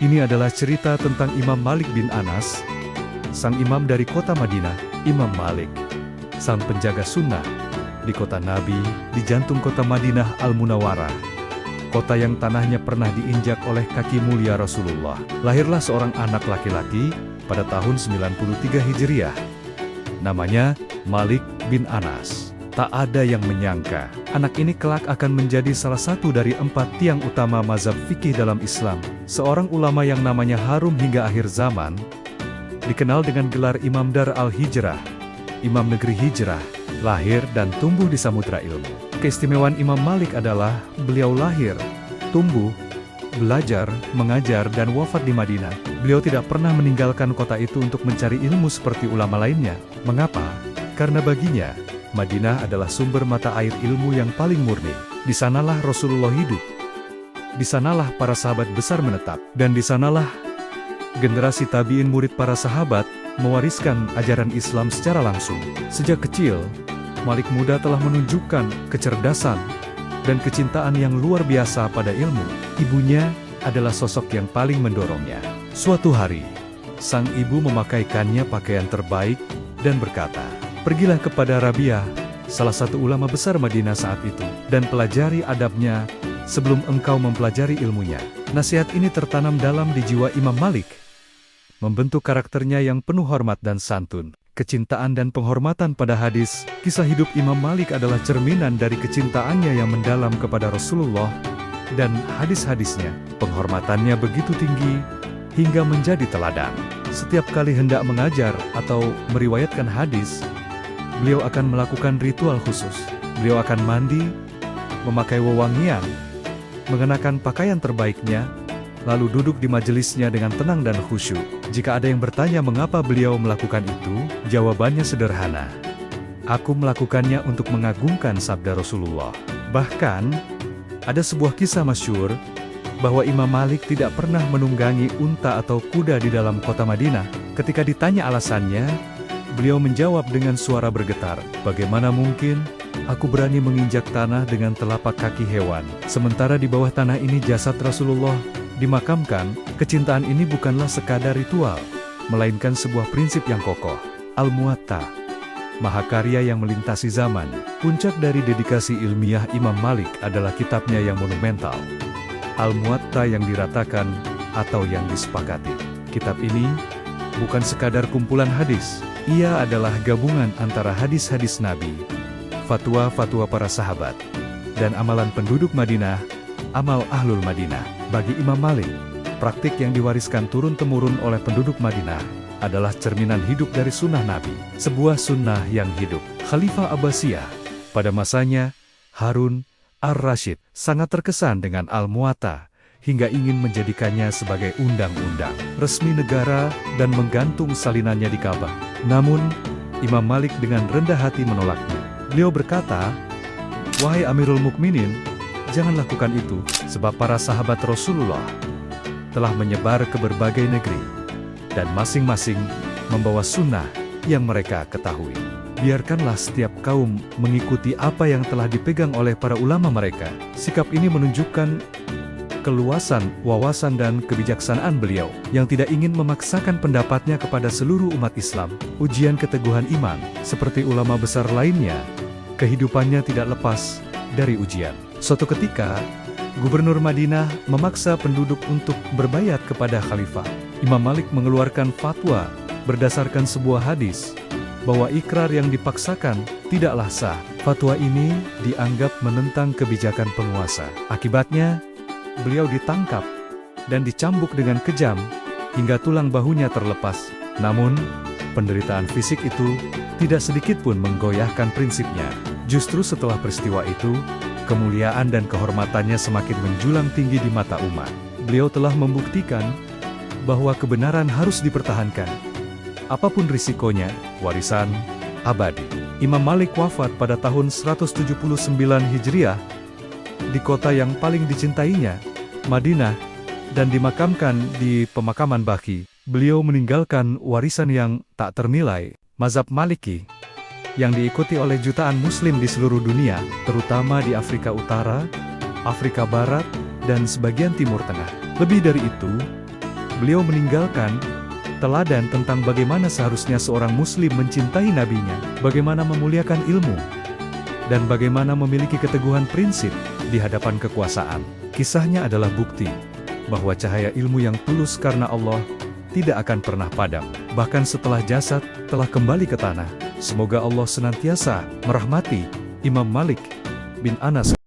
Ini adalah cerita tentang Imam Malik bin Anas, sang imam dari kota Madinah. Imam Malik, sang penjaga sunnah, di kota Nabi, di jantung kota Madinah Al-Munawwarah, kota yang tanahnya pernah diinjak oleh kaki mulia Rasulullah. Lahirlah seorang anak laki-laki pada tahun 93 Hijriah. Namanya Malik bin Anas. Tak ada yang menyangka, anak ini kelak akan menjadi salah satu dari 4 tiang utama mazhab fikih dalam Islam. Seorang ulama yang namanya harum hingga akhir zaman, dikenal dengan gelar Imam Dar al-Hijrah, Imam Negeri Hijrah, lahir dan tumbuh di samudra ilmu. Keistimewaan Imam Malik adalah, beliau lahir, tumbuh, belajar, mengajar dan wafat di Madinah. Beliau tidak pernah meninggalkan kota itu untuk mencari ilmu seperti ulama lainnya. Mengapa? Karena baginya, Madinah adalah sumber mata air ilmu yang paling murni. Di sanalah Rasulullah hidup. Di sanalah para sahabat besar menetap. Dan di sanalah generasi tabi'in murid para sahabat mewariskan ajaran Islam secara langsung. Sejak kecil, Malik muda telah menunjukkan kecerdasan dan kecintaan yang luar biasa pada ilmu. Ibunya adalah sosok yang paling mendorongnya. Suatu hari, sang ibu memakaikannya pakaian terbaik dan berkata, "Pergilah kepada Rabi'ah, salah satu ulama besar Madinah saat itu, dan pelajari adabnya sebelum engkau mempelajari ilmunya." Nasihat ini tertanam dalam di jiwa Imam Malik, membentuk karakternya yang penuh hormat dan santun. Kecintaan dan penghormatan pada hadis. Kisah hidup Imam Malik adalah cerminan dari kecintaannya yang mendalam kepada Rasulullah dan hadis-hadisnya. Penghormatannya begitu tinggi hingga menjadi teladan. Setiap kali hendak mengajar atau meriwayatkan hadis, beliau akan melakukan ritual khusus. Beliau akan mandi, memakai wewangian, mengenakan pakaian terbaiknya, lalu duduk di majelisnya dengan tenang dan khusyuk. Jika ada yang bertanya mengapa beliau melakukan itu, jawabannya sederhana. Aku melakukannya untuk mengagungkan sabda Rasulullah. Bahkan, ada sebuah kisah masyhur, bahwa Imam Malik tidak pernah menunggangi unta atau kuda di dalam kota Madinah. Ketika ditanya alasannya, beliau menjawab dengan suara bergetar, "Bagaimana mungkin aku berani menginjak tanah dengan telapak kaki hewan, sementara di bawah tanah ini jasad Rasulullah dimakamkan." Kecintaan ini bukanlah sekadar ritual, melainkan sebuah prinsip yang kokoh. Al-Muwatta, mahakarya yang melintasi zaman. Puncak dari dedikasi ilmiah Imam Malik adalah kitabnya yang monumental, Al-Muwatta, yang diratakan atau yang disepakati. Kitab ini bukan sekadar kumpulan hadis, ia adalah gabungan antara hadis-hadis Nabi, fatwa-fatwa para sahabat, dan amalan penduduk Madinah, amal Ahlul Madinah. Bagi Imam Malik, praktik yang diwariskan turun-temurun oleh penduduk Madinah adalah cerminan hidup dari sunnah Nabi, sebuah sunnah yang hidup. Khalifah Abbasiyah pada masanya, Harun ar-Rasyid, sangat terkesan dengan Al-Muwatta, hingga ingin menjadikannya sebagai undang-undang resmi negara dan menggantung salinannya di Ka'bah. Namun, Imam Malik dengan rendah hati menolaknya. Beliau berkata, "Wahai Amirul Mukminin, jangan lakukan itu, sebab para sahabat Rasulullah telah menyebar ke berbagai negeri, dan masing-masing membawa sunnah yang mereka ketahui. Biarkanlah setiap kaum mengikuti apa yang telah dipegang oleh para ulama mereka." Sikap ini menunjukkan keluasan, wawasan dan kebijaksanaan beliau, yang tidak ingin memaksakan pendapatnya kepada seluruh umat Islam. Ujian keteguhan iman, seperti ulama besar lainnya, kehidupannya tidak lepas dari ujian. Suatu ketika, Gubernur Madinah memaksa penduduk untuk berbayat kepada khalifah. Imam Malik mengeluarkan fatwa berdasarkan sebuah hadis, bahwa ikrar yang dipaksakan tidaklah sah. Fatwa ini dianggap menentang kebijakan penguasa. Akibatnya, beliau ditangkap dan dicambuk dengan kejam hingga tulang bahunya terlepas. Namun, penderitaan fisik itu tidak sedikit pun menggoyahkan prinsipnya. Justru setelah peristiwa itu, kemuliaan dan kehormatannya semakin menjulang tinggi di mata umat. Beliau telah membuktikan bahwa kebenaran harus dipertahankan, apapun risikonya. Warisan abadi. Imam Malik wafat pada tahun 179 Hijriah di kota yang paling dicintainya, Madinah, dan dimakamkan di pemakaman Baqi. Beliau meninggalkan warisan yang tak ternilai, mazhab Maliki, yang diikuti oleh jutaan muslim di seluruh dunia, terutama di Afrika Utara, Afrika Barat, dan sebagian Timur Tengah. Lebih dari itu, Beliau meninggalkan teladan tentang bagaimana seharusnya seorang muslim mencintai nabinya, bagaimana memuliakan ilmu, dan bagaimana memiliki keteguhan prinsip di hadapan kekuasaan. Kisahnya adalah bukti bahwa cahaya ilmu yang tulus karena Allah tidak akan pernah padam, bahkan setelah jasad telah kembali ke tanah. Semoga Allah senantiasa merahmati Imam Malik bin Anas